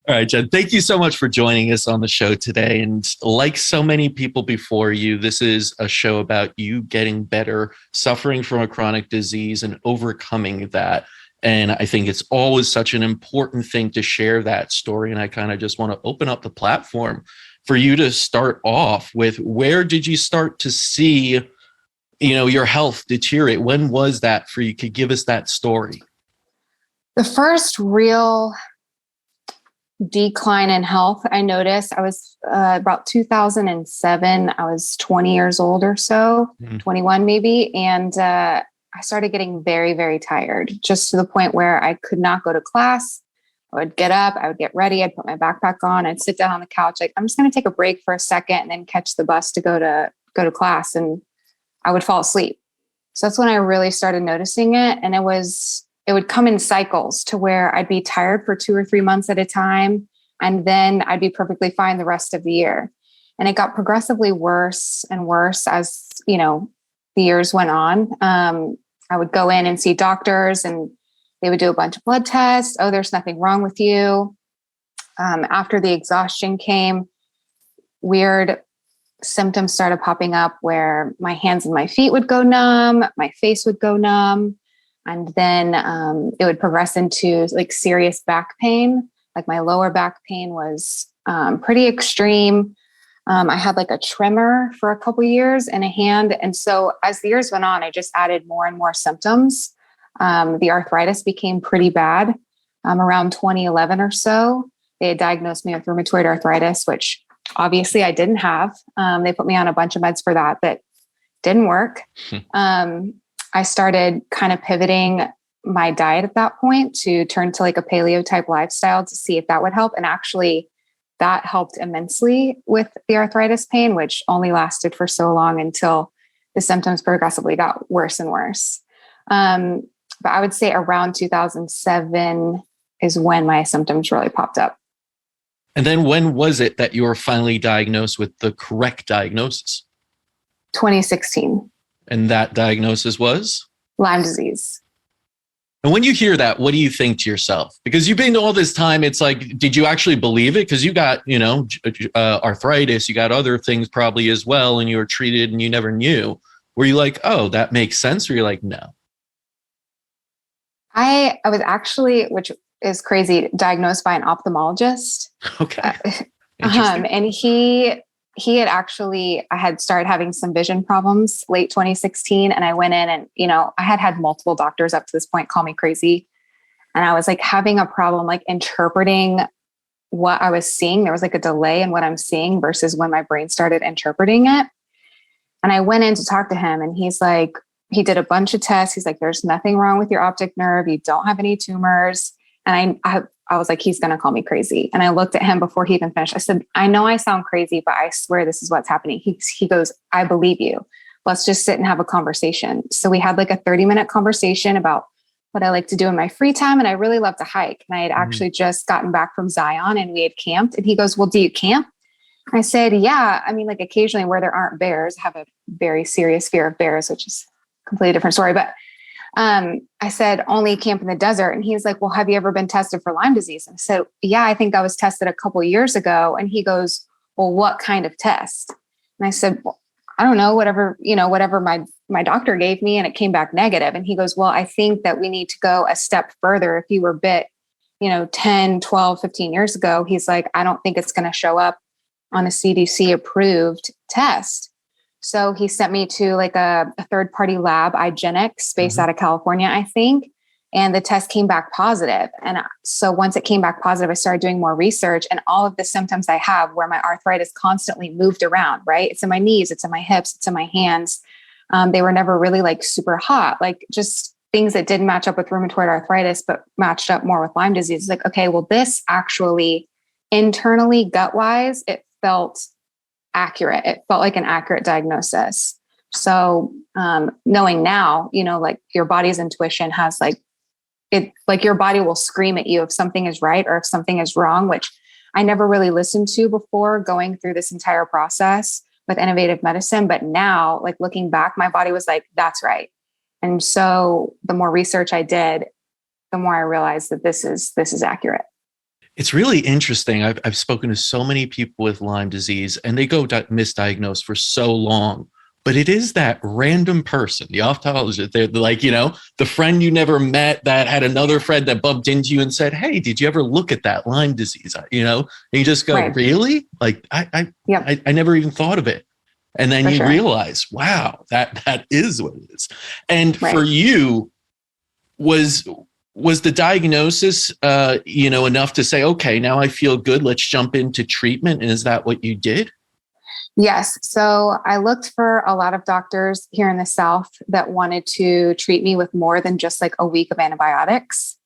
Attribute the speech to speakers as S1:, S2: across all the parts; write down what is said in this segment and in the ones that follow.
S1: All right, Jen, thank you so much for joining us on the show today. And like so many people before you, this is a show about you getting better, suffering from a chronic disease and overcoming that. And I think it's always such an important thing to share that story. And I kind of just want to open up the platform for you to start off with, where did you start to see, your health deteriorate? When was that for you? Could give us that story?
S2: The first real decline in health I noticed, I was about 2007. I was 20 years old or so, 21 maybe. And I started getting very, very tired, just to the point where I could not go to class. I would get up, I would get ready, I'd put my backpack on, I'd sit down on the couch, like, I'm just going to take a break for a second and then catch the bus to go to class. And I would fall asleep. So that's when I really started noticing it. And it would come in cycles to where I'd be tired for 2 or 3 months at a time. And then I'd be perfectly fine the rest of the year. And it got progressively worse and worse as, the years went on. I would go in and see doctors and they would do a bunch of blood tests. Oh, there's nothing wrong with you. After the exhaustion came, weird symptoms started popping up where my hands and my feet would go numb, my face would go numb. And then it would progress into like serious back pain. Like my lower back pain was pretty extreme. I had like a tremor for a couple of years in a hand. And so as the years went on, I just added more and more symptoms. The arthritis became pretty bad. Around 2011 or so, they had diagnosed me with rheumatoid arthritis, which obviously I didn't have. They put me on a bunch of meds for that didn't work. I started kind of pivoting my diet at that point to turn to like a paleo type lifestyle to see if that would help. And actually that helped immensely with the arthritis pain, which only lasted for so long until the symptoms progressively got worse and worse. But I would say around 2007 is when my symptoms really popped up.
S1: And then when was it that you were finally diagnosed with the correct diagnosis?
S2: 2016.
S1: And that diagnosis was?
S2: Lyme disease.
S1: And when you hear that, what do you think to yourself? Because you've been all this time, it's like, did you actually believe it? Because you got, arthritis, you got other things probably as well, and you were treated and you never knew. Were you like, oh, that makes sense? Or you're like, no?
S2: I was actually, which is crazy, diagnosed by an ophthalmologist.
S1: Okay.
S2: And I had started having some vision problems late 2016. And I went in and, I had multiple doctors up to this point call me crazy. And I was like having a problem, like interpreting what I was seeing. There was like a delay in what I'm seeing versus when my brain started interpreting it. And I went in to talk to him and he's like, he did a bunch of tests. He's like, there's nothing wrong with your optic nerve. You don't have any tumors. And I was like, he's going to call me crazy. And I looked at him before he even finished. I said, I know I sound crazy, but I swear this is what's happening. He goes, I believe you. Let's just sit and have a conversation. So we had like a 30-minute conversation about what I like to do in my free time. And I really love to hike. And I had actually just gotten back from Zion and we had camped. And he goes, well, do you camp? I said, yeah. I mean, like occasionally where there aren't bears, I have a very serious fear of bears, which is a completely different story. But I said, only camp in the desert. And he's like, well, have you ever been tested for Lyme disease? And I said, yeah, I think I was tested a couple of years ago. And he goes, well, what kind of test? And I said, well, I don't know, whatever my doctor gave me, and it came back negative. And he goes, well, I think that we need to go a step further. If you were bit, 10, 12, 15 years ago, he's like, I don't think it's going to show up on a CDC approved test. So he sent me to like a third-party lab, IGenix, based out of California, I think. And the test came back positive. And so once it came back positive, I started doing more research, and all of the symptoms I have where my arthritis constantly moved around, right? It's in my knees, it's in my hips, it's in my hands. They were never really like super hot, like just things that didn't match up with rheumatoid arthritis, but matched up more with Lyme disease. It's like, okay, well, this actually internally, gut-wise, it felt accurate. It felt like an accurate diagnosis. So knowing now, like your body's intuition has your body will scream at you if something is right or if something is wrong, which I never really listened to before going through this entire process with innovative medicine. But now, like looking back, my body was like, that's right. And so the more research I did, the more I realized that this is accurate.
S1: It's really interesting. I've spoken to so many people with Lyme disease, and they go misdiagnosed for so long. But it is that random person, the ophthalmologist, they're like, the friend you never met that had another friend that bumped into you and said, "Hey, did you ever look at that Lyme disease?" And you just go,
S2: Right.
S1: "Really? Like, I
S2: Yep.
S1: I never even thought of it." And then
S2: For
S1: you
S2: sure.
S1: realize, wow, that is what it is. And for
S2: Right.
S1: you, was was the diagnosis enough to say, okay, now I feel good, let's jump into treatment? And is that what you did?
S2: Yes. So I looked for a lot of doctors here in the South that wanted to treat me with more than just like a week of antibiotics.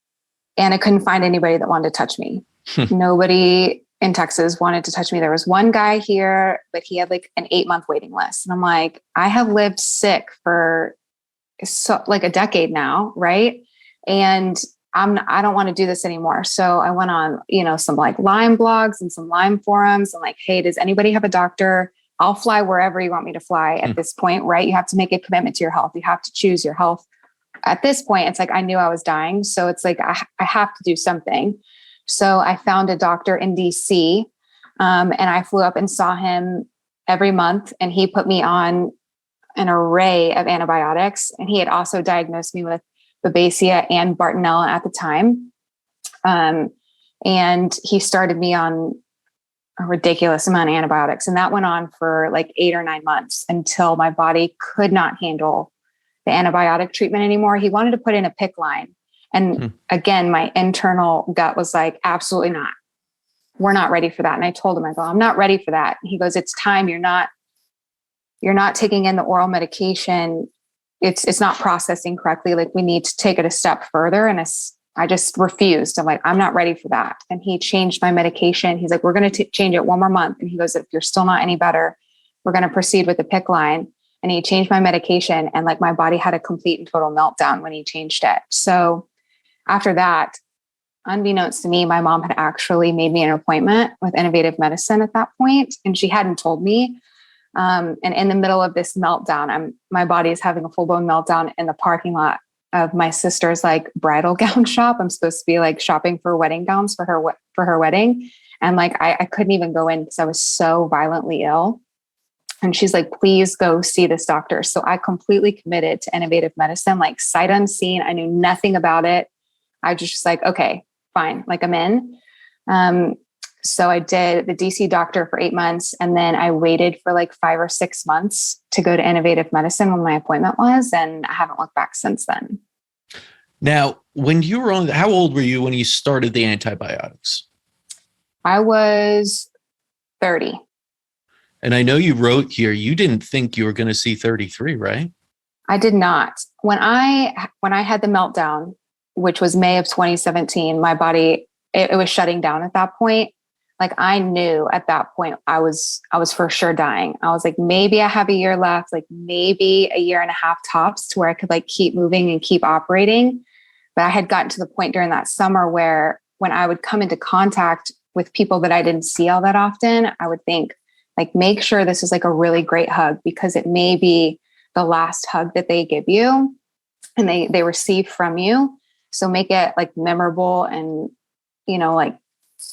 S2: And I couldn't find anybody that wanted to touch me. Nobody in Texas wanted to touch me. There was one guy here, but he had like an 8-month waiting list. And I'm like, I have lived sick for like a decade now, right? And I don't want to do this anymore. So I went on, some like Lyme blogs and some Lyme forums and like, hey, does anybody have a doctor? I'll fly wherever you want me to fly at this point, right? You have to make a commitment to your health. You have to choose your health. At this point, it's like I knew I was dying. So it's like I have to do something. So I found a doctor in DC, and I flew up and saw him every month. And he put me on an array of antibiotics. And he had also diagnosed me with Babesia and Bartonella at the time. And he started me on a ridiculous amount of antibiotics. And that went on for like 8 or 9 months until my body could not handle the antibiotic treatment anymore. He wanted to put in a PICC line. And again, my internal gut was like, absolutely not. We're not ready for that. And I told him, I go, I'm not ready for that. And he goes, it's time. You're not taking in the oral medication. It's not processing correctly. Like we need to take it a step further. And I just refused. I'm like, I'm not ready for that. And he changed my medication. He's like, we're going to change it 1 more month. And he goes, if you're still not any better, we're going to proceed with the PICC line. And he changed my medication. And like my body had a complete and total meltdown when he changed it. So after that, unbeknownst to me, my mom had actually made me an appointment with Innovative Medicine at that point, and she hadn't told me. And in the middle of this meltdown, my body is having a full-blown meltdown in the parking lot of my sister's like bridal gown shop. I'm supposed to be like shopping for wedding gowns for her wedding. And like, I couldn't even go in because I was so violently ill. And she's like, please go see this doctor. So I completely committed to Innovative Medicine, like sight unseen. I knew nothing about it. I just like, okay, fine. Like I'm in. So I did the DC doctor for 8 months. And then I waited for like 5 or 6 months to go to Innovative Medicine when my appointment was. And I haven't looked back since then.
S1: Now, when you were how old were you when you started the antibiotics?
S2: I was 30.
S1: And I know you wrote here, you didn't think you were going to see 33, right?
S2: I did not. When I had the meltdown, which was May of 2017, my body, it was shutting down at that point. Like I knew at that point I was for sure dying. I was like, maybe I have a year left, like maybe a year and a half tops to where I could like keep moving and keep operating. But I had gotten to the point during that summer where when I would come into contact with people that I didn't see all that often, I would think like, make sure this is like a really great hug because it may be the last hug that they give you and they receive from you. So make it like memorable and, like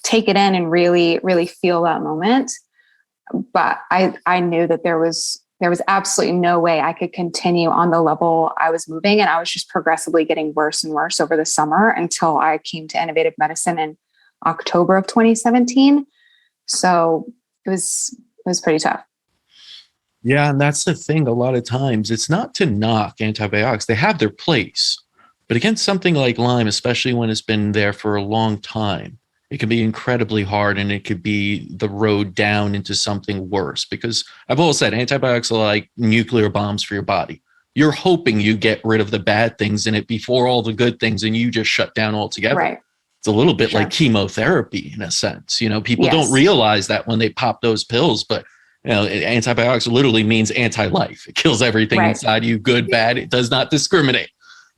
S2: take it in and really, really feel that moment. But I knew that there was absolutely no way I could continue on the level I was moving. And I was just progressively getting worse and worse over the summer until I came to Innovative Medicine in October of 2017. So it was pretty tough.
S1: Yeah. And that's the thing. A lot of times it's not to knock antibiotics. They have their place. But against something like Lyme, especially when it's been there for a long time, it can be incredibly hard and it could be the road down into something worse. Because I've always said antibiotics are like nuclear bombs for your body. You're hoping you get rid of the bad things in it before all the good things and you just shut down altogether.
S2: Right.
S1: It's a little bit like chemotherapy in a sense. People
S2: Yes.
S1: don't realize that when they pop those pills, but antibiotics literally means anti-life. It kills everything inside you, good, bad. It does not discriminate.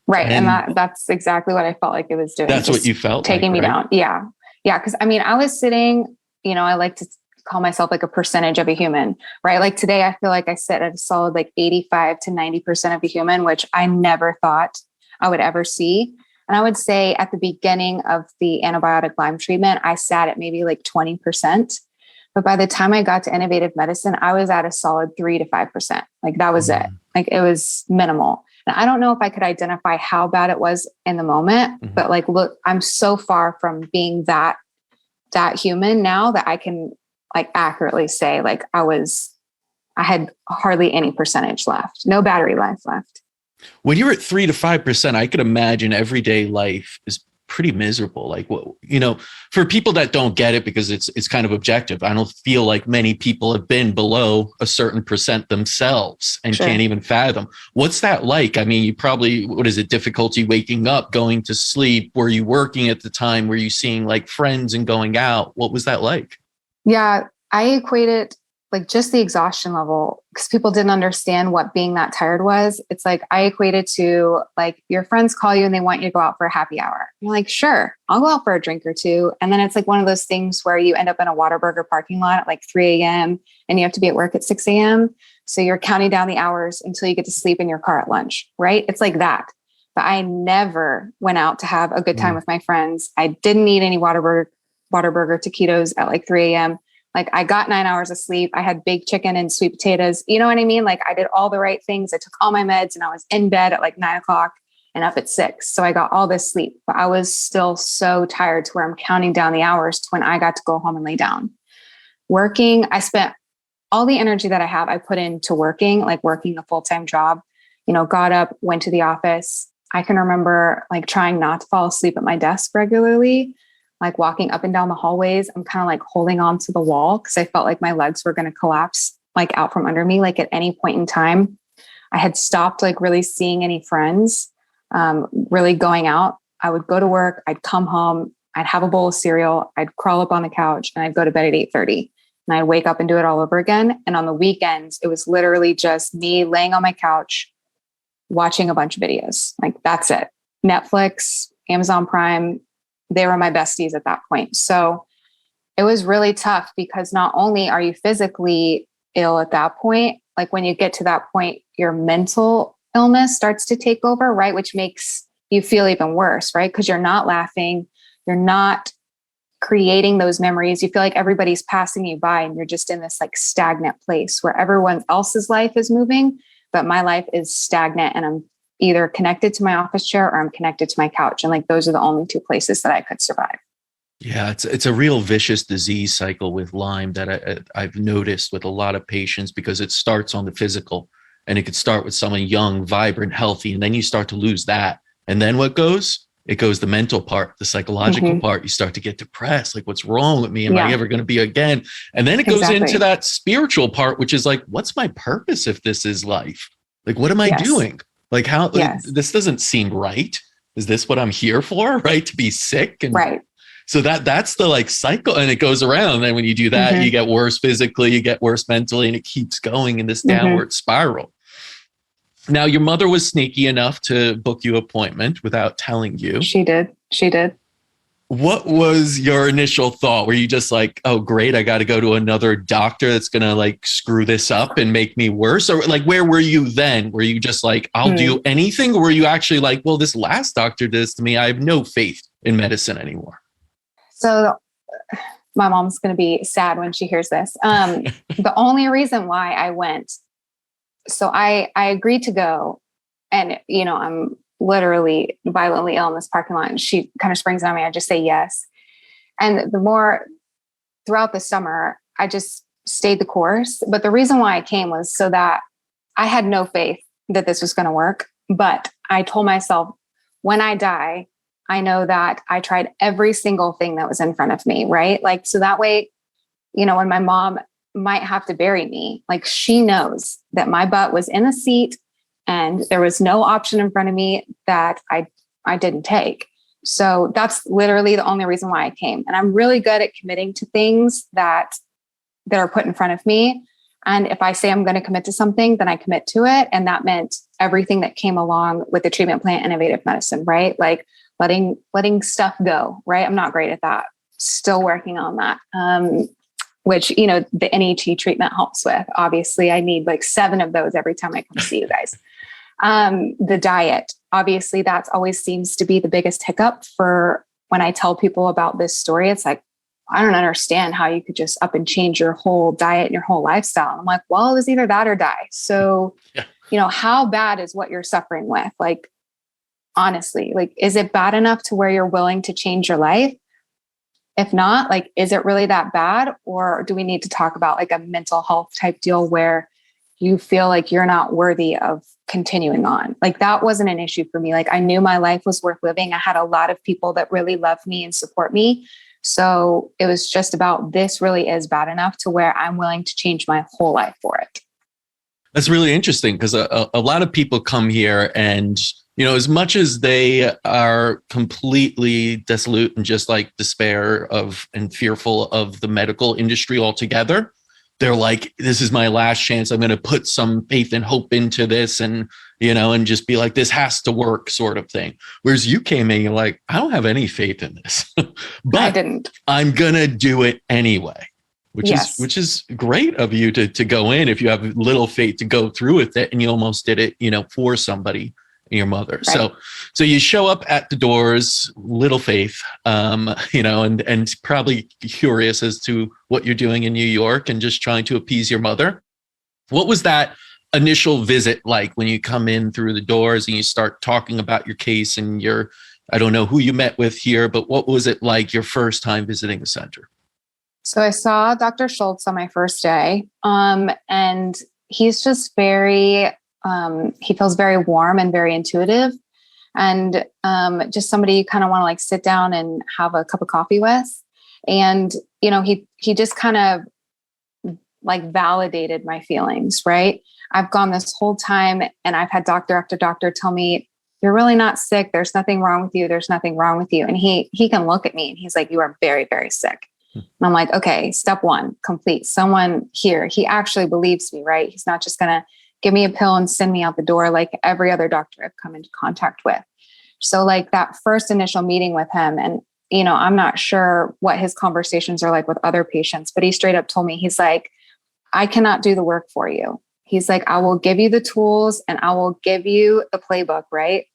S2: Right. And that's exactly what I felt like it was doing.
S1: That's what you felt
S2: taking
S1: like,
S2: me
S1: right?
S2: down. Yeah. Yeah. Cause I mean, I was sitting, I like to call myself like a percentage of a human, right? Like today, I feel like I sit at a solid like 85 to 90% of a human, which I never thought I would ever see. And I would say at the beginning of the antibiotic Lyme treatment, I sat at maybe like 20%. But by the time I got to innovative medicine, I was at a solid 3 to 5%. Like that was it. Like it was minimal. And I don't know if I could identify how bad it was in the moment, but like, look, I'm so far from being that human now that I can like accurately say like I had hardly any percentage left, no battery life left.
S1: When you're at 3 to 5%, I could imagine everyday life is pretty miserable. Like, what, for people that don't get it, because it's kind of objective. I don't feel like many people have been below a certain percent themselves and can't even fathom. What's that like? I mean, you probably, what is it? Difficulty waking up, going to sleep? Were you working at the time? Were you seeing like friends and going out? What was that like?
S2: Yeah, I equated like just the exhaustion level because people didn't understand what being that tired was. It's like I equated to like your friends call you and they want you to go out for a happy hour. You're like, sure, I'll go out for a drink or two. And then it's like one of those things where you end up in a Whataburger parking lot at like 3 a.m. and you have to be at work at 6 a.m. So you're counting down the hours until you get to sleep in your car at lunch, right? It's like that. But I never went out to have a good time with my friends. I didn't eat any Whataburger taquitos at like 3 a.m. Like I got 9 hours of sleep. I had baked chicken and sweet potatoes. You know what I mean? Like I did all the right things. I took all my meds and I was in bed at like 9 o'clock and up at 6. So I got all this sleep, but I was still so tired to where I'm counting down the hours to when I got to go home and lay down. Working, I spent all the energy that I have, I put into working, like working a full-time job, got up, went to the office. I can remember like trying not to fall asleep at my desk regularly. Like walking up and down the hallways, I'm kind of like holding on to the wall because I felt like my legs were going to collapse like out from under me. Like at any point in time, I had stopped like really seeing any friends, really going out. I would go to work. I'd come home. I'd have a bowl of cereal. I'd crawl up on the couch and I'd go to bed at 8:30 and I'd wake up and do it all over again. And on the weekends, it was literally just me laying on my couch, watching a bunch of videos. Like that's it. Netflix, Amazon Prime, they were my besties at that point. So it was really tough because not only are you physically ill at that point, like when you get to that point, your mental illness starts to take over, right? Which makes you feel even worse, right? Because you're not laughing, you're not creating those memories. You feel like everybody's passing you by and you're just in this like stagnant place where everyone else's life is moving, but my life is stagnant and I'm either connected to my office chair or I'm connected to my couch. And like, those are the only two places that I could survive.
S1: Yeah, it's a real vicious disease cycle with Lyme that I've noticed with a lot of patients because it starts on the physical and it could start with someone young, vibrant, healthy. And then you start to lose that. And then what goes? It goes the mental part, the psychological part. You start to get depressed. Like, what's wrong with me? Am I ever going to be again? And then it goes into that spiritual part, which is like, what's my purpose if this is life? Like, what am I doing? Like how this doesn't seem right. Is this what I'm here for? Right. To be sick. And so that's the like cycle and it goes around. And then when you do that, you get worse physically, you get worse mentally, and it keeps going in this downward spiral. Now, your mother was sneaky enough to book you an appointment without telling you.
S2: She did.
S1: What was your initial thought? Were you just like, oh, great, I got to go to another doctor that's going to like screw this up and make me worse? Or like, where were you then? Were you just like, I'll do anything? Or were you actually like, well, this last doctor did this to me. I have no faith in medicine anymore.
S2: So my mom's going to be sad when she hears this. The only reason why I went, so I agreed to go and, I'm literally violently ill in this parking lot. And she kind of springs on me. I just say yes. And the more throughout the summer, I just stayed the course. But the reason why I came was so that I had no faith that this was going to work. But I told myself, when I die, I know that I tried every single thing that was in front of me. Right. Like, so that way, when my mom might have to bury me, like she knows that my butt was in a seat and there was no option in front of me that I didn't take. So that's literally the only reason why I came. And I'm really good at committing to things that are put in front of me. And if I say I'm going to commit to something, then I commit to it. And that meant everything that came along with the treatment plan, innovative medicine, right? Like letting stuff go, right? I'm not great at that. Still working on that. Which, the NET treatment helps with. Obviously, I need like 7 of those every time I come see you guys. The diet. obviously that's always seems to be the biggest hiccup for when I tell people about this story. It's like, I don't understand how you could just up and change your whole diet and your whole lifestyle. And I'm like, well, it was either that or die. So, how bad is what you're suffering with? Like, honestly, like, is it bad enough to where you're willing to change your life? If not, like, is it really that bad? Or do we need to talk about like a mental health type deal where you feel like you're not worthy of continuing on? Like, that wasn't an issue for me. Like, I knew my life was worth living. I had a lot of people that really love me and support me. So it was just about, this really is bad enough to where I'm willing to change my whole life for it.
S1: That's really interesting, because a lot of people come here and, as much as they are completely dissolute and just like despair of and fearful of the medical industry altogether, they're like, this is my last chance. I'm going to put some faith and hope into this and, and just be like, this has to work, sort of thing. Whereas you came in, you're like, I don't have any faith in this, but
S2: I didn't.
S1: I'm going to do it anyway, which is great of you to go in if you have little faith to go through with it. And you almost did it, for somebody, your mother. Right. So you show up at the doors, little faith, and probably curious as to what you're doing in New York and just trying to appease your mother. What was that initial visit like when you come in through the doors and you start talking about your case and I don't know who you met with here, but what was it like your first time visiting the center?
S2: So I saw Dr. Schultz on my first day, and he's just he feels very warm and very intuitive, and just somebody you kind of want to like sit down and have a cup of coffee with. And, he just kind of like validated my feelings, right? I've gone this whole time and I've had doctor after doctor tell me, you're really not sick. There's nothing wrong with you. There's nothing wrong with you. And he can look at me and he's like, you are very, very sick. And I'm like, okay, step one, complete. Someone here, he actually believes me, right? He's not just going to give me a pill and send me out the door like every other doctor I've come into contact with. So like that first initial meeting with him, and, I'm not sure what his conversations are like with other patients, but he straight up told me, he's like, I cannot do the work for you. He's like, I will give you the tools and I will give you the playbook, right?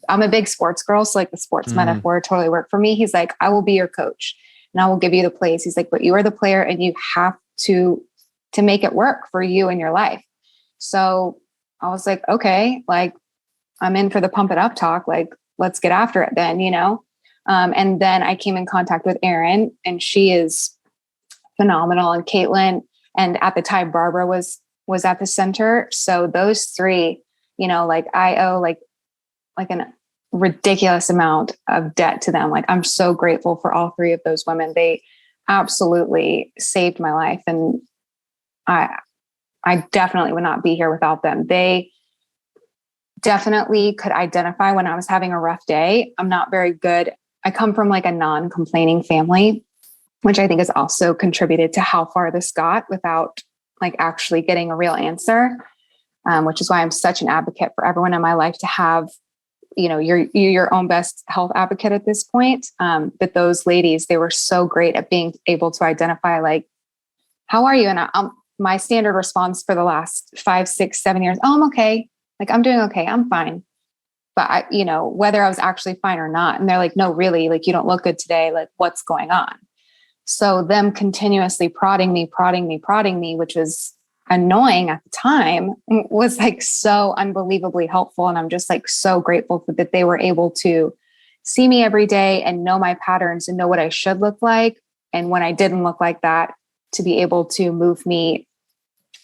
S2: I'm a big sports girl. So like the sports metaphor totally worked for me. He's like, I will be your coach and I will give you the plays. He's like, but you are the player and you have to make it work for you in your life. So I was like, okay, like I'm in for the pump it up talk. Like, let's get after it then, and then I came in contact with Erin and she is phenomenal. And Caitlin, and at the time, Barbara was at the center. So those three, like I owe like a ridiculous amount of debt to them. Like I'm so grateful for all three of those women. They absolutely saved my life. And I definitely would not be here without them. They definitely could identify when I was having a rough day. I'm not very good. I come from like a non-complaining family, which I think has also contributed to how far this got without like actually getting a real answer, which is why I'm such an advocate for everyone in my life to have, you're your own best health advocate at this point. But those ladies, they were so great at being able to identify like, how are you? And my standard response for the last 5, 6, 7 years, oh, I'm okay. Like, I'm doing okay. I'm fine. But whether I was actually fine or not. And they're like, no, really, like, you don't look good today. Like, what's going on? So them continuously prodding me, which was annoying at the time, was like so unbelievably helpful. And I'm just like so grateful that they were able to see me every day and know my patterns and know what I should look like. And when I didn't look like that, to be able to move me,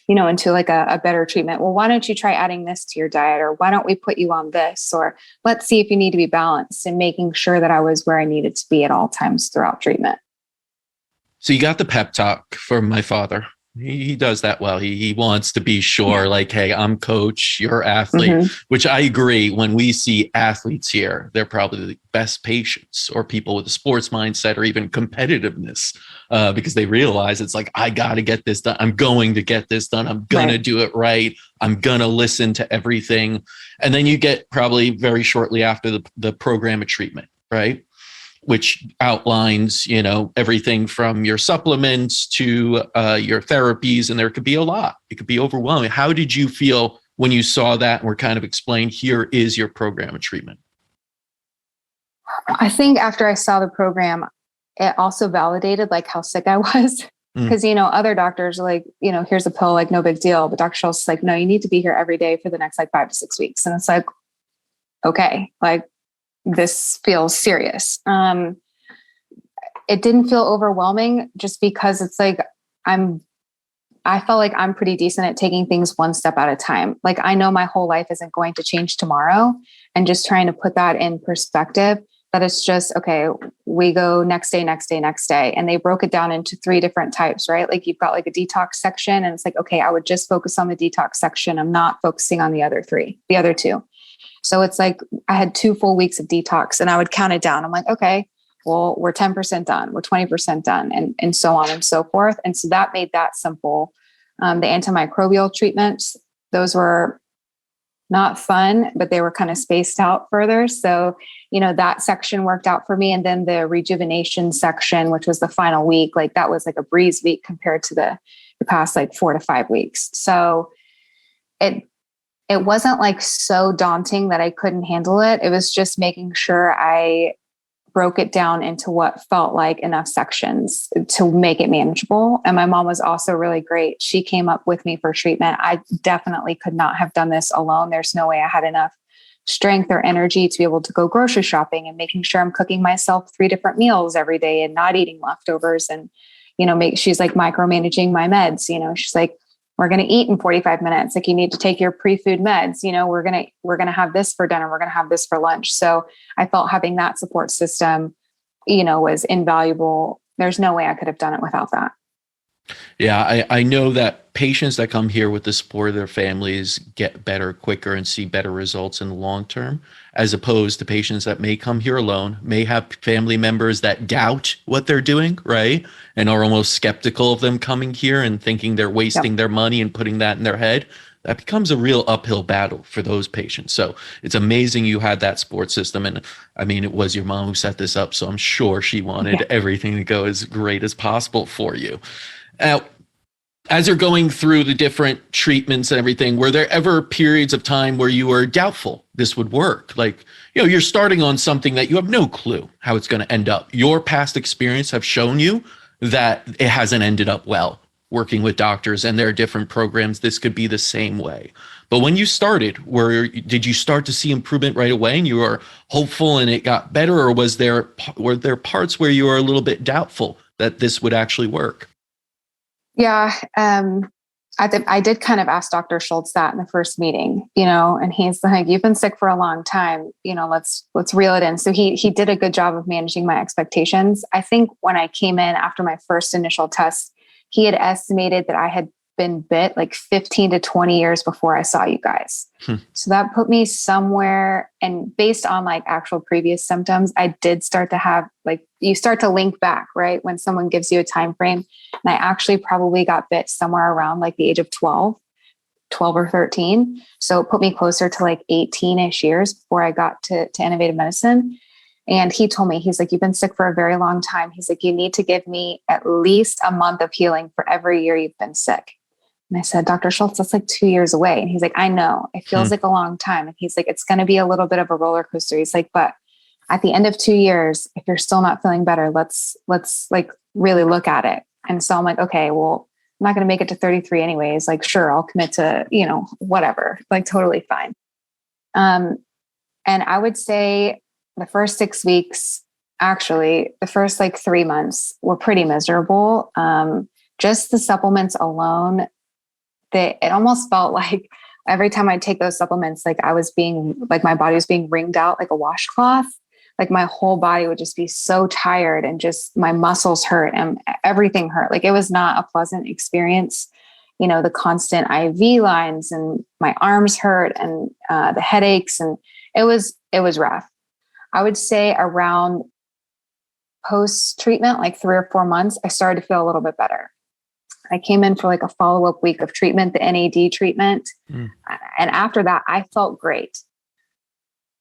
S2: into like a better treatment. Well, why don't you try adding this to your diet? Or why don't we put you on this? Or let's see if you need to be balanced, and making sure that I was where I needed to be at all times throughout treatment.
S1: So you got the pep talk from my father. He does that well. He wants to be sure, like, hey, I'm coach, you're athlete, which I agree. When we see athletes here, they're probably the best patients, or people with a sports mindset or even competitiveness, because they realize it's like, I got to get this done. I'm going to get this done. I'm going to do it right. I'm going to listen to everything. And then you get probably very shortly after the program of treatment, right? Which outlines, everything from your supplements to your therapies, and there could be a lot. It could be overwhelming. How did you feel when you saw that and were kind of explained, here is your program of treatment?
S2: I think after I saw the program, it also validated like how sick I was. Because, other doctors are like, here's a pill, like no big deal. But Dr. Schultz is like, no, you need to be here every day for the next like 5 to 6 weeks. And it's like, okay, like this feels serious. It didn't feel overwhelming just because it's like, I felt like I'm pretty decent at taking things one step at a time. Like I know my whole life isn't going to change tomorrow, and just trying to put that in perspective, that it's just, okay, we go next day, next day, next day. And they broke it down into 3 different types, right? Like you've got like a detox section, and it's like, okay, I would just focus on the detox section. I'm not focusing on the other 2. So it's like I had 2 full weeks of detox, and I would count it down. I'm like, okay, well, we're 10% done, we're 20% done, and so on and so forth. And so that made that simple. The antimicrobial treatments, those were not fun, but they were kind of spaced out further. So, that section worked out for me. And then the rejuvenation section, which was the final week, like that was like a breeze week compared to the past like 4 to 5 weeks. So it wasn't like so daunting that I couldn't handle it. It was just making sure I broke it down into what felt like enough sections to make it manageable. And my mom was also really great. She came up with me for treatment. I definitely could not have done this alone. There's no way I had enough strength or energy to be able to go grocery shopping and making sure I'm cooking myself 3 different meals every day and not eating leftovers. And, she's like micromanaging my meds. She's like, we're going to eat in 45 minutes. Like you need to take your pre-food meds. We're going to have this for dinner. We're going to have this for lunch. So I felt having that support system, was invaluable. There's no way I could have done it without that.
S1: Yeah, I know that patients that come here with the support of their families get better quicker and see better results in the long term, as opposed to patients that may come here alone, may have family members that doubt what they're doing, right? And are almost skeptical of them coming here and thinking they're wasting their money and putting that in their head. That becomes a real uphill battle for those patients. So it's amazing you had that support system. And I mean, it was your mom who set this up, so I'm sure she wanted everything to go as great as possible for you. Now, as you're going through the different treatments and everything, were there ever periods of time where you were doubtful this would work? Like, you're starting on something that you have no clue how it's going to end up. Your past experience have shown you that it hasn't ended up well working with doctors, and there are different programs. This could be the same way. But when you started, did you start to see improvement right away and you were hopeful and it got better? Or were there parts where you were a little bit doubtful that this would actually work?
S2: Yeah. I did kind of ask Dr. Schultz that in the first meeting, and he's like, you've been sick for a long time, let's reel it in. So he did a good job of managing my expectations. I think when I came in after my first initial test, he had estimated that I had been bit like 15 to 20 years before I saw you guys. So that put me somewhere, and based on like actual previous symptoms, I did start to have like, you start to link back, right? When someone gives you a time frame. And I actually probably got bit somewhere around like the age of 12 or 13. So it put me closer to like 18-ish years before I got to innovative medicine. And he told me, he's like, you've been sick for a very long time. He's like, you need to give me at least a month of healing for every year you've been sick. And I said, Dr. Schultz, that's like 2 years away. And he's like, I know, it feels like a long time. And he's like, it's going to be a little bit of a roller coaster. He's like, but at the end of 2 years, if you're still not feeling better, let's like really look at it. And so I'm like, okay, well, I'm not going to make it to 33 anyways. Like, sure, I'll commit to, whatever, like totally fine. And I would say the first 6 weeks, actually the first like 3 months were pretty miserable. Just the supplements alone, it almost felt like every time I take those supplements, like my body was being wringed out like a washcloth. Like my whole body would just be so tired, and just my muscles hurt and everything hurt. Like it was not a pleasant experience. The constant IV lines, and my arms hurt, and the headaches, and it was rough. I would say around post-treatment, like 3 or 4 months, I started to feel a little bit better. I came in for like a follow-up week of treatment, the NAD treatment. And after that, I felt great.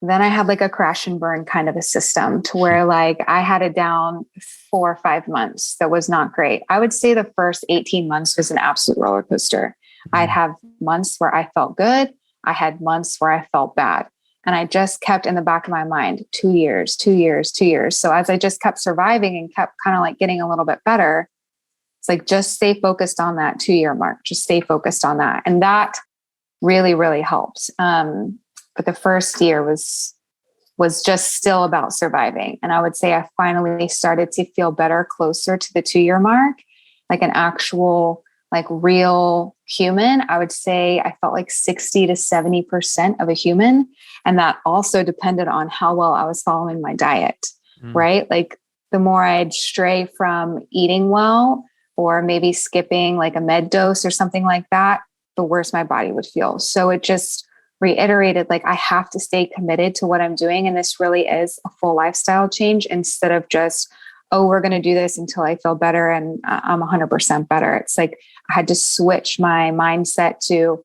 S2: Then I had like a crash and burn kind of a system to where like I had it down 4 or 5 months. That was not great. I would say the first 18 months was an absolute roller coaster. I'd have months where I felt good. I had months where I felt bad. And I just kept in the back of my mind, 2 years, 2 years, 2 years. So as I just kept surviving and kept kind of like getting a little bit better, it's like, just stay focused on that 2-year mark. Just stay focused on that. And that really, really helped. But the first year was just still about surviving. And I would say I finally started to feel better closer to the 2-year mark, like an actual, like real human. I would say I felt like 60 to 70% of a human. And that also depended on how well I was following my diet, right? Like the more I'd stray from eating well, or maybe skipping like a med dose or something like that, the worse my body would feel. So it just reiterated, like, I have to stay committed to what I'm doing. And this really is a full lifestyle change, instead of just, oh, we're going to do this until I feel better and I'm 100% better. It's like I had to switch my mindset to,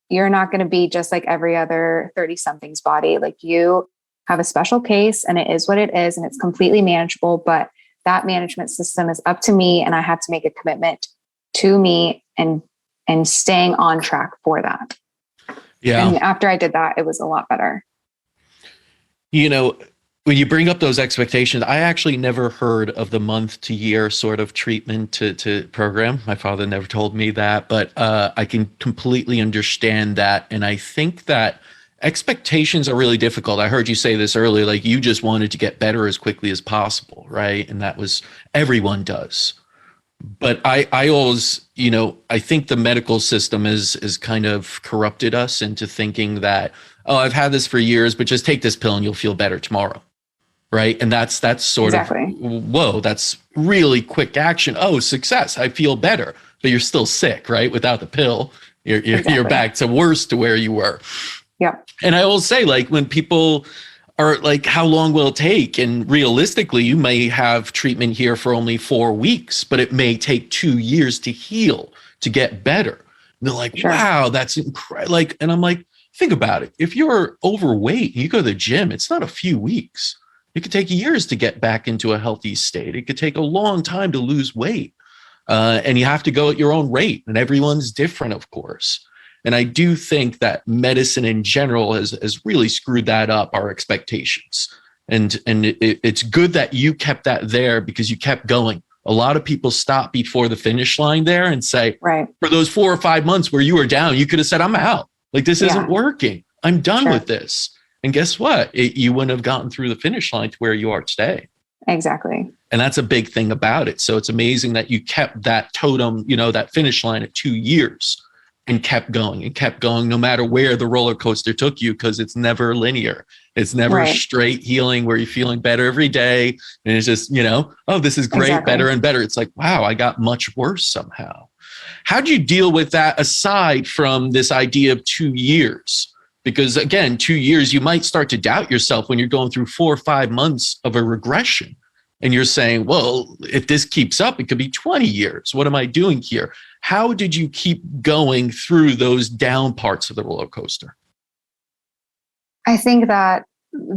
S2: you're not going to be just like every other 30 something's body. Like, you have a special case and it is what it is and it's completely manageable, but that management system is up to me, and I have to make a commitment to me and staying on track for that.
S1: Yeah.
S2: And after I did that, it was a lot better.
S1: You know, when you bring up those expectations, I actually never heard of the month to year sort of treatment to program. My father never told me that, but I can completely understand that. And I think that expectations are really difficult. I heard you say this earlier, like you just wanted to get better as quickly as possible, right? And that was, everyone does. But I always, you know, I think the medical system is kind of corrupted us into thinking that, oh, I've had this for years, but just take this pill and you'll feel better tomorrow. Right. And that's sort of, whoa, that's really quick action. Oh, success. I feel better, but you're still sick, right? Without the pill, you're back to worse to where you were.
S2: Yeah.
S1: And I will say, like, when people are like, how long will it take? And realistically, you may have treatment here for only 4 weeks, but it may take 2 years to heal, to get better. And they're like, wow, that's incredible. Like, and I'm like, think about it. If you're overweight and you go to the gym, it's not a few weeks. It could take years to get back into a healthy state. It could take a long time to lose weight. And you have to go at your own rate. And everyone's different, of course. And I do think that medicine in general has really screwed that up, our expectations. And it's good that you kept that there because you kept going. A lot of people stop before the finish line there and say, right, for those 4 or 5 months where you were down, you could have said, I'm out. Like, this isn't working. I'm done with this. And guess what? You wouldn't have gotten through the finish line to where you are today.
S2: Exactly.
S1: And that's a big thing about it. So it's amazing that you kept that totem, you know, that finish line at 2 years and kept going no matter where the roller coaster took you, because it's never linear. It's never straight healing where you're feeling better every day. And it's just, you know, oh, this is great, better and better. It's like, wow, I got much worse somehow. How'd you deal with that aside from this idea of 2 years? Because again, 2 years, you might start to doubt yourself when you're going through 4 or 5 months of a regression. And you're saying, well, if this keeps up, it could be 20 years. What am I doing here? How did you keep going through those down parts of the roller coaster?
S2: I think that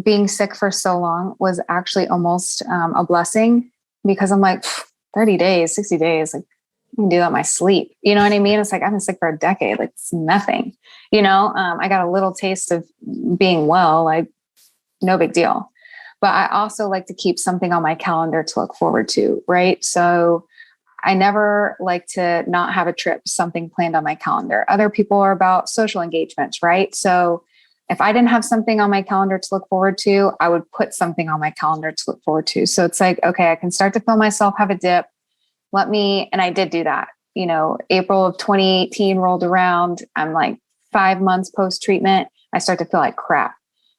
S2: being sick for so long was actually almost a blessing, because I'm like, 30 days, 60 days, like, I can do that in my sleep. You know what I mean? It's like, I've been sick for a decade. Like, it's nothing, you know. I got a little taste of being well, like, no big deal. But I also like to keep something on my calendar to look forward to, right? So I never like to not have a trip, something planned on my calendar. Other people are about social engagements, right? So if I didn't have something on my calendar to look forward to, I would put something on my calendar to look forward to. So it's like, okay, I can start to feel myself have a dip. And I did do that. You know, April of 2018 rolled around. I'm like 5 months post-treatment. I start to feel like crap.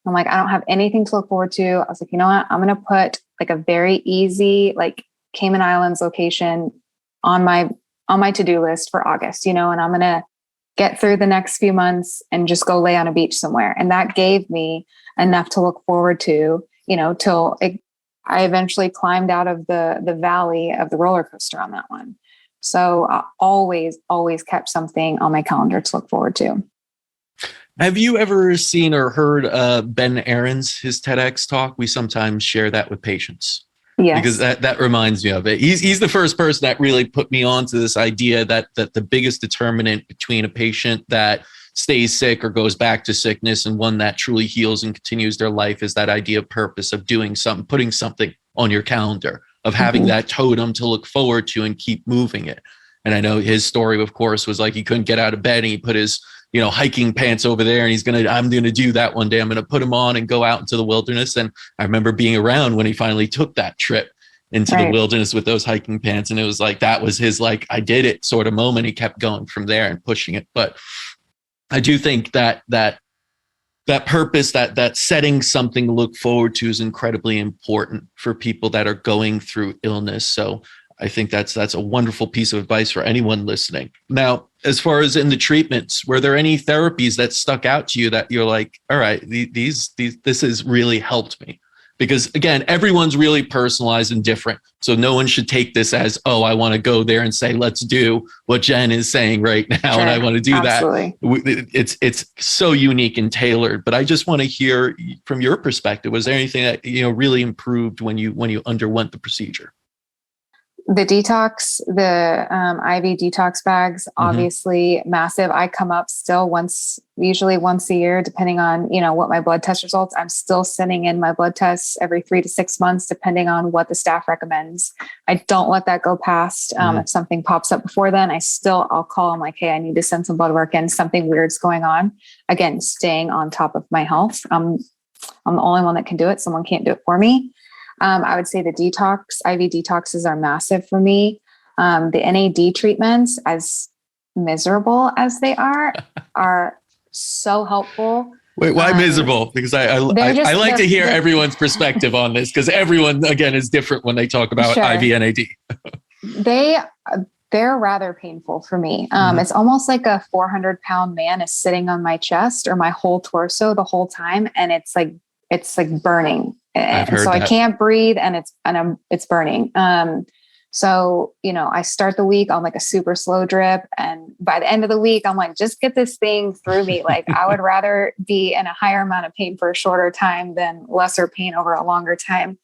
S2: I'm like, I don't have anything to look forward to. I was like, you know what? I'm going to put like a very easy, like Cayman Islands location on my to-do list for August, you know, and I'm going to get through the next few months and just go lay on a beach somewhere. And that gave me enough to look forward to, you know, I eventually climbed out of the valley of the roller coaster on that one. So I always kept something on my calendar to look forward to.
S1: Have you ever seen or heard Ben Aaron's, his TEDx talk? We sometimes share that with patients. Yes. Because that reminds me of it. He's the first person that really put me on to this idea that the biggest determinant between a patient that stays sick or goes back to sickness, and one that truly heals and continues their life is that idea of purpose, of doing something, putting something on your calendar, of having that totem to look forward to and keep moving it. And I know his story, of course, was like he couldn't get out of bed and he put his, hiking pants over there, and I'm going to do that one day. I'm going to put them on and go out into the wilderness. And I remember being around when he finally took that trip into the wilderness with those hiking pants. And it was like, that was his, like, I did it sort of moment. He kept going from there and pushing it. But I do think that purpose, that setting something to look forward to is incredibly important for people that are going through illness. So I think that's a wonderful piece of advice for anyone listening. Now, as far as in the treatments, were there any therapies that stuck out to you that you're like, all right, this has really helped me? Because again, everyone's really personalized and different. So no one should take this as, oh, I want to go there and say, let's do what Jen is saying right now. Sure, and I want to do absolutely. That. It's so unique and tailored, but I just want to hear from your perspective. Was there anything that, really improved when you underwent the procedure?
S2: The detox, the IV detox bags, obviously massive. I come up still usually once a year, depending on, what my blood test results. I'm still sending in my blood tests every 3 to 6 months, depending on what the staff recommends. I don't let that go past. If something pops up before then, I'll call them like, hey, I need to send some blood work in. Something weird's going on. Again, staying on top of my health. I'm the only one that can do it. Someone can't do it for me. I would say the IV detoxes are massive for me. The NAD treatments, as miserable as they are so helpful. Wait,
S1: why miserable? Because I like to hear everyone's perspective on this, because everyone, again, is different when they talk about IV NAD.
S2: They're rather painful for me. It's almost like a 400-pound man is sitting on my chest or my whole torso the whole time. And it's like burning. And so I can't breathe and it's burning. So, I start the week on like a super slow drip. And by the end of the week, I'm like, just get this thing through me. Like I would rather be in a higher amount of pain for a shorter time than lesser pain over a longer time.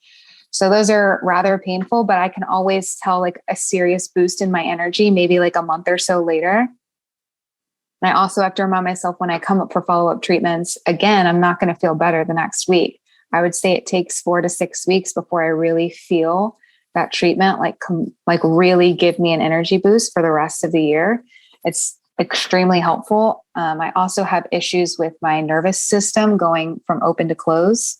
S2: So those are rather painful, but I can always tell like a serious boost in my energy, maybe like a month or so later. And I also have to remind myself when I come up for follow-up treatments, again, I'm not going to feel better the next week. I would say it takes 4 to 6 weeks before I really feel that treatment, like really give me an energy boost for the rest of the year. It's extremely helpful. I also have issues with my nervous system going from open to close.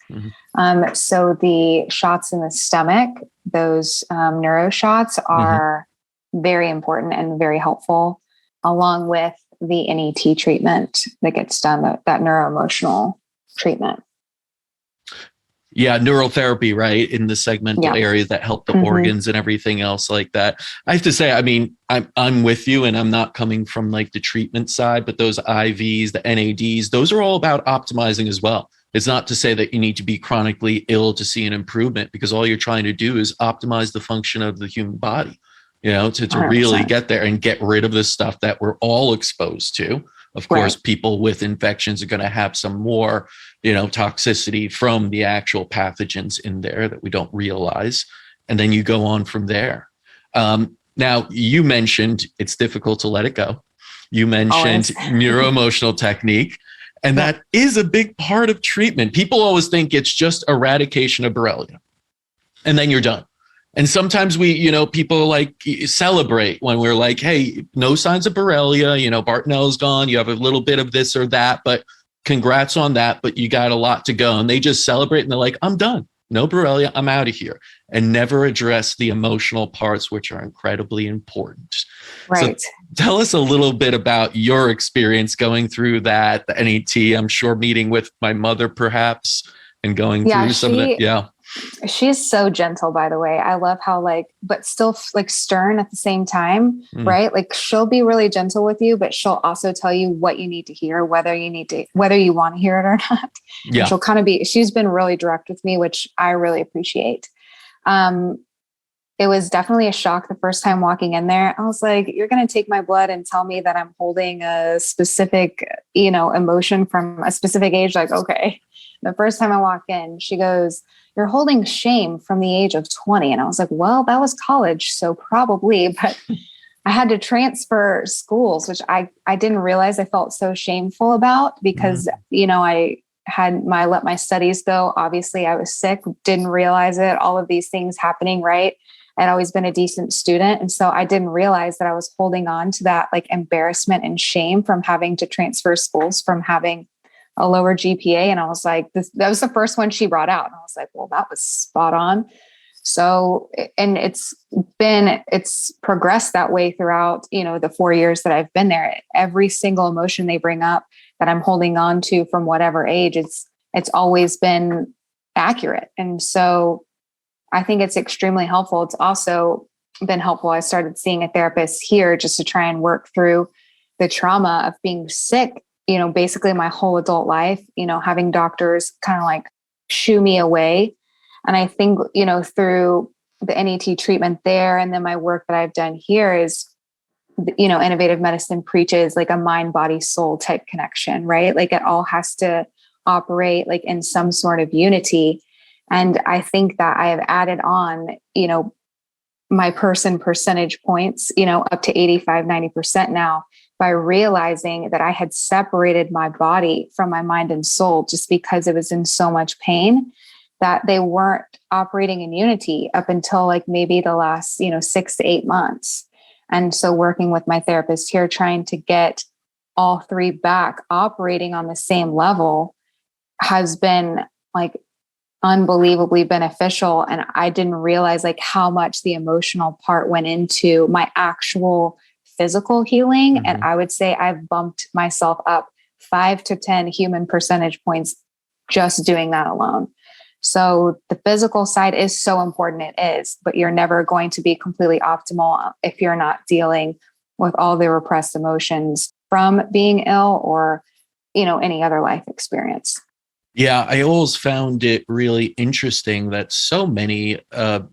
S2: So the shots in the stomach, those neuro shots are very important and very helpful, along with the NET treatment that gets done, that neuroemotional treatment.
S1: Yeah, neural therapy, right? In the segmental area that help the organs and everything else like that. I have to say, I mean, I'm with you, and I'm not coming from like the treatment side, but those IVs, the NADs, those are all about optimizing as well. It's not to say that you need to be chronically ill to see an improvement, because all you're trying to do is optimize the function of the human body, to really get there and get rid of the stuff that we're all exposed to. Of course, people with infections are going to have some more, toxicity from the actual pathogens in there that we don't realize. And then you go on from there. Now, you mentioned it's difficult to let it go. You mentioned neuroemotional technique, and that is a big part of treatment. People always think it's just eradication of Borrelia, and then you're done. And sometimes people like celebrate when we're like, hey, no signs of Borrelia, Bartonell's gone. You have a little bit of this or that, but congrats on that. But you got a lot to go. And they just celebrate and they're like, I'm done. No Borrelia. I'm out of here. And never address the emotional parts, which are incredibly important.
S2: Right.
S1: So tell us a little bit about your experience going through that, the NET, I'm sure meeting with my mother perhaps, and going through some of it. Yeah.
S2: She's so gentle, by the way. I love how but still stern at the same time, right? Like she'll be really gentle with you, but she'll also tell you what you need to hear, whether you want to hear it or not. Yeah. And she'll she's been really direct with me, which I really appreciate. It was definitely a shock the first time walking in there. I was like, you're going to take my blood and tell me that I'm holding a specific, emotion from a specific age. Like, okay. The first time I walked in, she goes, you're holding shame from the age of 20. And I was like, well, that was college. So probably, but I had to transfer schools, which I didn't realize I felt so shameful about because, I let my studies go. Obviously I was sick, didn't realize it, all of these things happening, right? I'd always been a decent student. And so I didn't realize that I was holding on to that like embarrassment and shame from having to transfer schools, from having a lower GPA. And I was like, that was the first one she brought out. And I was like, well, that was spot on. So, and it's progressed that way throughout, the 4 years that I've been there. Every single emotion they bring up that I'm holding on to from whatever age, it's always been accurate. And so I think it's extremely helpful. It's also been helpful. I started seeing a therapist here just to try and work through the trauma of being sick, basically my whole adult life, having doctors kind of like shoo me away. And I think, through the NET treatment there, and then my work that I've done here is, innovative medicine preaches like a mind, body, soul type connection, right? Like it all has to operate like in some sort of unity. And I think that I have added on, my percentage points, up to 85, 90% now, by realizing that I had separated my body from my mind and soul just because it was in so much pain, that they weren't operating in unity up until like maybe the last, 6 to 8 months. And so working with my therapist here, trying to get all three back operating on the same level has been like unbelievably beneficial. And I didn't realize like how much the emotional part went into my actual physical healing. And I would say I've bumped myself up 5 to 10 human percentage points just doing that alone. So the physical side is so important. It is, but you're never going to be completely optimal if you're not dealing with all the repressed emotions from being ill or, any other life experience.
S1: Yeah, I always found it really interesting that so many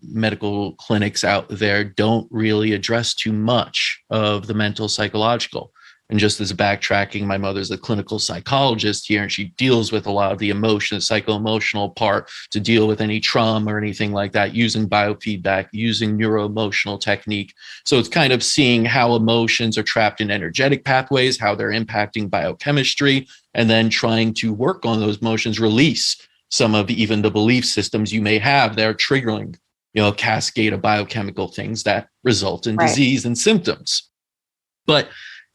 S1: medical clinics out there don't really address too much of the mental psychological. And just as backtracking, my mother's a clinical psychologist here, and she deals with a lot of the emotion, psycho-emotional part to deal with any trauma or anything like that, using biofeedback, using neuroemotional technique. So it's kind of seeing how emotions are trapped in energetic pathways, how they're impacting biochemistry, and then trying to work on those emotions, release some of even the belief systems you may have that are triggering, a cascade of biochemical things that result in disease and symptoms. But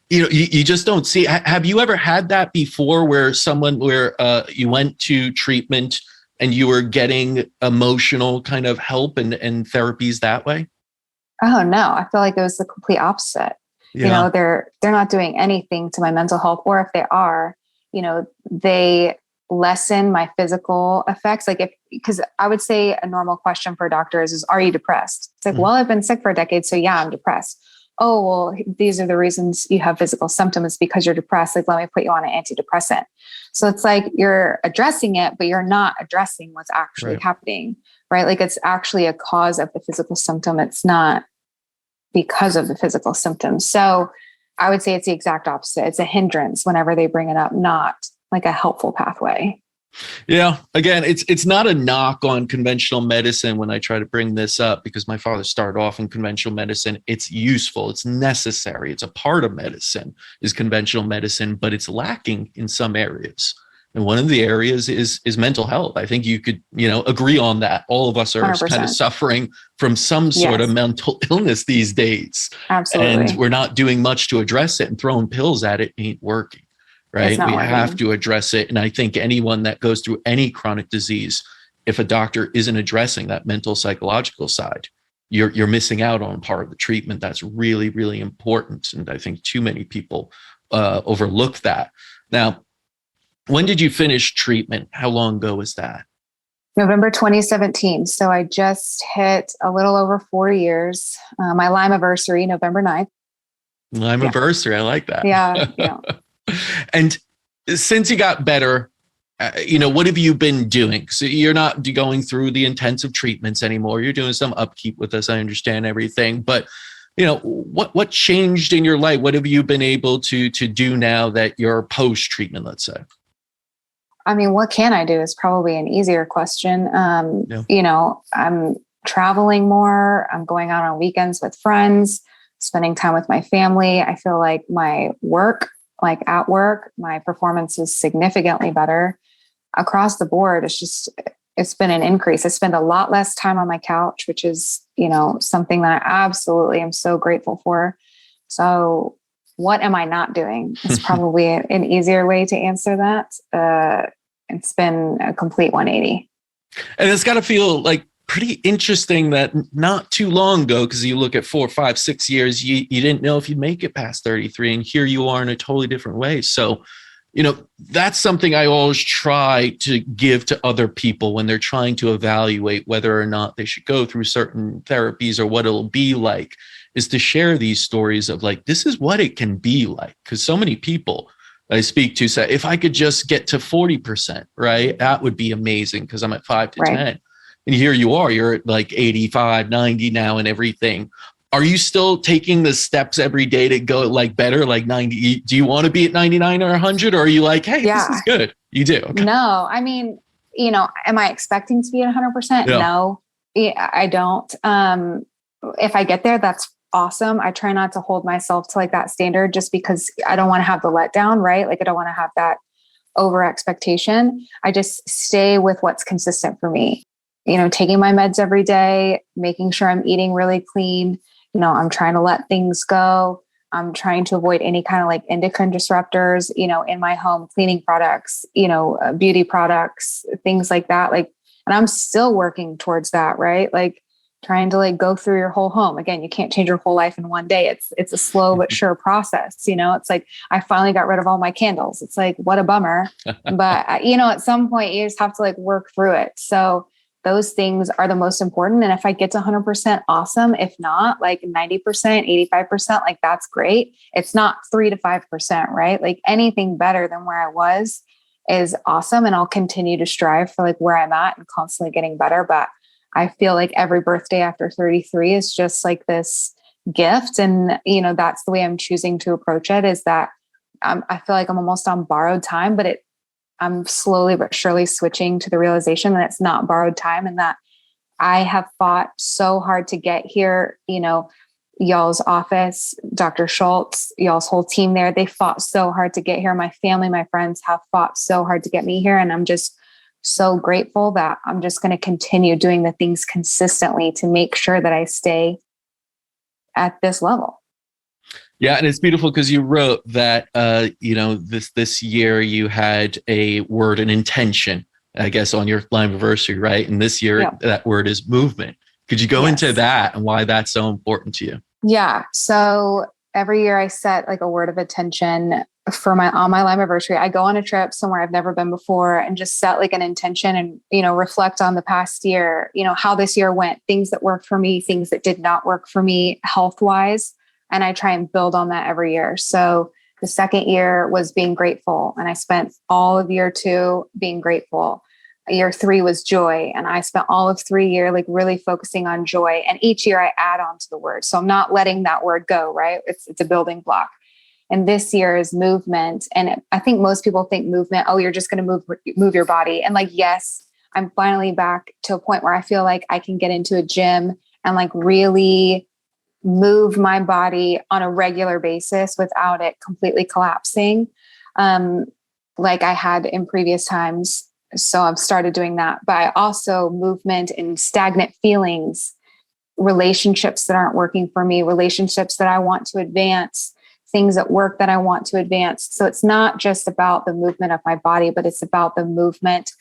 S1: you just don't see. Have you ever had that before, where you went to treatment and you were getting emotional kind of help and therapies that way?
S2: Oh no, I feel like it was the complete opposite.
S1: Yeah.
S2: They're not doing anything to my mental health, or if they are, they lessen my physical effects. Because I would say a normal question for doctors is, are you depressed? It's like, well, I've been sick for a decade, so yeah, I'm depressed. Oh, well, these are the reasons you have physical symptoms, because you're depressed. Like, let me put you on an antidepressant. So it's like you're addressing it, but you're not addressing what's actually happening, right? Like it's actually a cause of the physical symptom. It's not because of the physical symptoms. So I would say it's the exact opposite. It's a hindrance whenever they bring it up, not like a helpful pathway.
S1: Yeah. Again, it's not a knock on conventional medicine when I try to bring this up, because my father started off in conventional medicine. It's useful. It's necessary. It's a part of medicine, is conventional medicine, but it's lacking in some areas. And one of the areas is mental health. I think you could, agree on that. All of us are
S2: 100%.
S1: kind of suffering from some sort of mental illness these days.
S2: Absolutely.
S1: And we're not doing much to address it, and throwing pills at it ain't working. Right. We have to address it. And I think anyone that goes through any chronic disease, if a doctor isn't addressing that mental psychological side, you're missing out on part of the treatment that's really, really important. And I think too many people overlook that. Now, when did you finish treatment? How long ago was that?
S2: November 2017. So I just hit a little over 4 years. My Lymeaversary, November 9th.
S1: Lymeaversary. I like that.
S2: Yeah.
S1: And since you got better, what have you been doing? So you're not going through the intensive treatments anymore. You're doing some upkeep with us. I understand everything, but what changed in your life? What have you been able to do now that you're post-treatment, let's say?
S2: I mean, what can I do is probably an easier question. I'm traveling more. I'm going out on weekends with friends. spending time with my family. I feel like my work, like at work, my performance is significantly better across the board. It's been an increase. I spend a lot less time on my couch, which is, something that I absolutely am so grateful for. So what am I not doing? It's probably an easier way to answer that. It's been a complete 180.
S1: And it's got to feel like pretty interesting that not too long ago, because you look at 4, 5, 6 years, you didn't know if you'd make it past 33, and here you are in a totally different way. So, that's something I always try to give to other people when they're trying to evaluate whether or not they should go through certain therapies or what it'll be like, is to share these stories of like, this is what it can be like. Because so many people I speak to say, if I could just get to 40%, right, that would be amazing because I'm at 5 to 10. And here you are, you're at like 85, 90 now and everything. Are you still taking the steps every day to go like better, like 90? Do you want to be at 99 or 100? Or are you like, hey, this is good? You do? Okay.
S2: No, I mean, am I expecting to be at 100%?
S1: Yeah.
S2: No, I don't. If I get there, that's awesome. I try not to hold myself to like that standard just because I don't want to have the letdown, right? Like I don't want to have that over expectation. I just stay with what's consistent for me. Taking my meds every day, making sure I'm eating really clean. I'm trying to let things go. I'm trying to avoid any kind of like endocrine disruptors, in my home, cleaning products, beauty products, things like that. Like, and I'm still working towards that, right? Like trying to like go through your whole home. Again, you can't change your whole life in one day. It's a slow but sure process. It's like, I finally got rid of all my candles. It's like, what a bummer. But at some point you just have to like work through it. So those things are the most important. And if I get to 100%, awesome. If not, like 90%, 85%, like that's great. It's not 3 to 5%, right? Like anything better than where I was is awesome. And I'll continue to strive for like where I'm at and constantly getting better. But I feel like every birthday after 33 is just like this gift. And, that's the way I'm choosing to approach it, is that I feel like I'm almost on borrowed time, but I'm slowly but surely switching to the realization that it's not borrowed time and that I have fought so hard to get here. Y'all's office, Dr. Schultz, y'all's whole team there, they fought so hard to get here. My family, my friends have fought so hard to get me here. And I'm just so grateful that I'm just going to continue doing the things consistently to make sure that I stay at this level.
S1: Yeah, and it's beautiful because you wrote that this year you had a word, an intention, I guess, on your Lymeaversary, right? And this year that word is movement. Could you go into that and why that's so important to you?
S2: Yeah. So every year I set like a word of attention on my Lymeaversary. I go on a trip somewhere I've never been before and just set like an intention and, reflect on the past year, how this year went, things that worked for me, things that did not work for me health-wise. And I try and build on that every year. So the second year was being grateful. And I spent all of year 2 being grateful. Year 3 was joy. And I spent all of 3 years like really focusing on joy. And each year I add on to the word. So I'm not letting that word go, right? It's a building block. And this year is movement. And I think most people think movement, oh, you're just going to move your body. And like, yes, I'm finally back to a point where I feel like I can get into a gym and like really move my body on a regular basis without it completely collapsing, like I had in previous times. So I've started doing that, but I also movement in stagnant feelings, relationships that aren't working for me, relationships that I want to advance, things at work that I want to advance. So it's not just about the movement of my body, but it's about the movement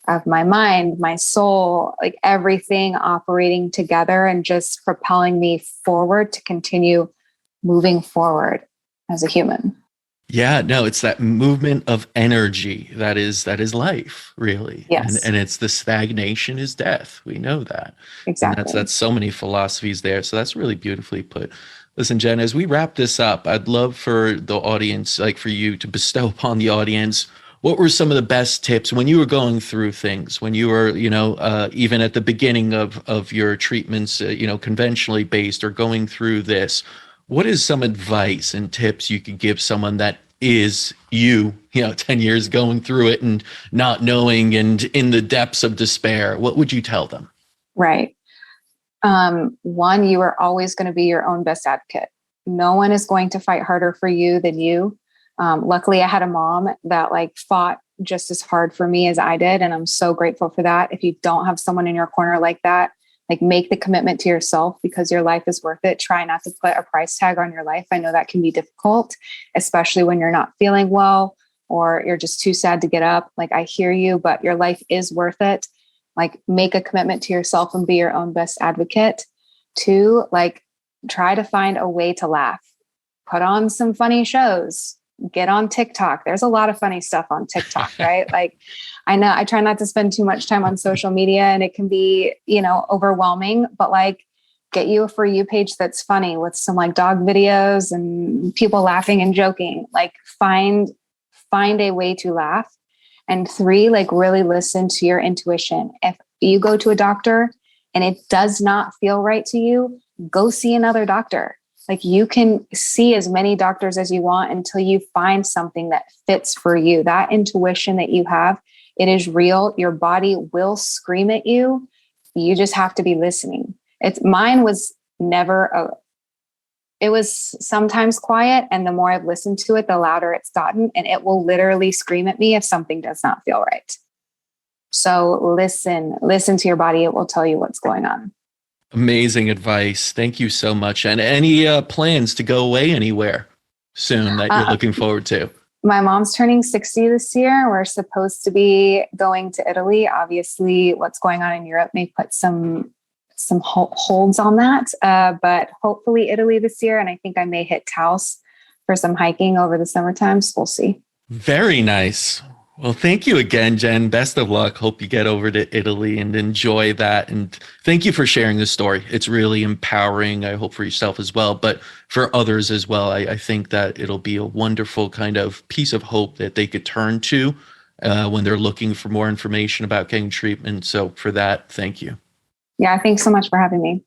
S2: of my mind, my soul, like everything operating together and just propelling me forward to continue moving forward as a human.
S1: Yeah, no, it's that movement of energy that is life, really.
S2: Yes.
S1: And it's the stagnation is death. We know that.
S2: Exactly.
S1: And that's so many philosophies there. So that's really beautifully put. Listen, Jen, as we wrap this up, I'd love for the audience, like for you to bestow upon the audience, what were some of the best tips when you were going through things, when you were, even at the beginning of your treatments, conventionally based or going through this? What is some advice and tips you could give someone that is 10 years going through it and not knowing and in the depths of despair? What would you tell them?
S2: Right. One, you are always going to be your own best advocate. no one is going to fight harder for you than you. Luckily, I had a mom that like fought just as hard for me as I did. And I'm so grateful for that. If you don't have someone in your corner like that, like make the commitment to yourself because your life is worth it. Try not to put a price tag on your life. I know that can be difficult, especially when you're not feeling well or you're just too sad to get up. Like I hear you, but your life is worth it. Like make a commitment to yourself and be your own best advocate. 2, like try to find a way to laugh. Put on some funny shows. Get on TikTok. There's a lot of funny stuff on TikTok, right? Like I know I try not to spend too much time on social media and it can be, overwhelming, but like get you a For You page that's funny with some like dog videos and people laughing and joking. Like find a way to laugh. And 3, like really listen to your intuition. If you go to a doctor and it does not feel right to you, go see another doctor. Like you can see as many doctors as you want until you find something that fits for you. That intuition that you have, it is real. Your body will scream at you. You just have to be listening. Mine was never it was sometimes quiet. And the more I've listened to it, the louder it's gotten. And it will literally scream at me if something does not feel right. So listen to your body. It will tell you what's going on.
S1: Amazing advice. Thank you so much. And any plans to go away anywhere soon that you're looking forward to?
S2: My mom's turning 60 this year. We're supposed to be going to Italy. Obviously, what's going on in Europe may put some holds on that. But hopefully Italy this year. And I think I may hit Taos for some hiking over the summertime. So we'll see.
S1: Very nice. Well, thank you again, Jen. Best of luck. Hope you get over to Italy and enjoy that. And thank you for sharing this story. It's really empowering, I hope, for yourself as well, but for others as well. I think that it'll be a wonderful kind of piece of hope that they could turn to when they're looking for more information about getting treatment. So for that, thank you.
S2: Yeah, thanks so much for having me.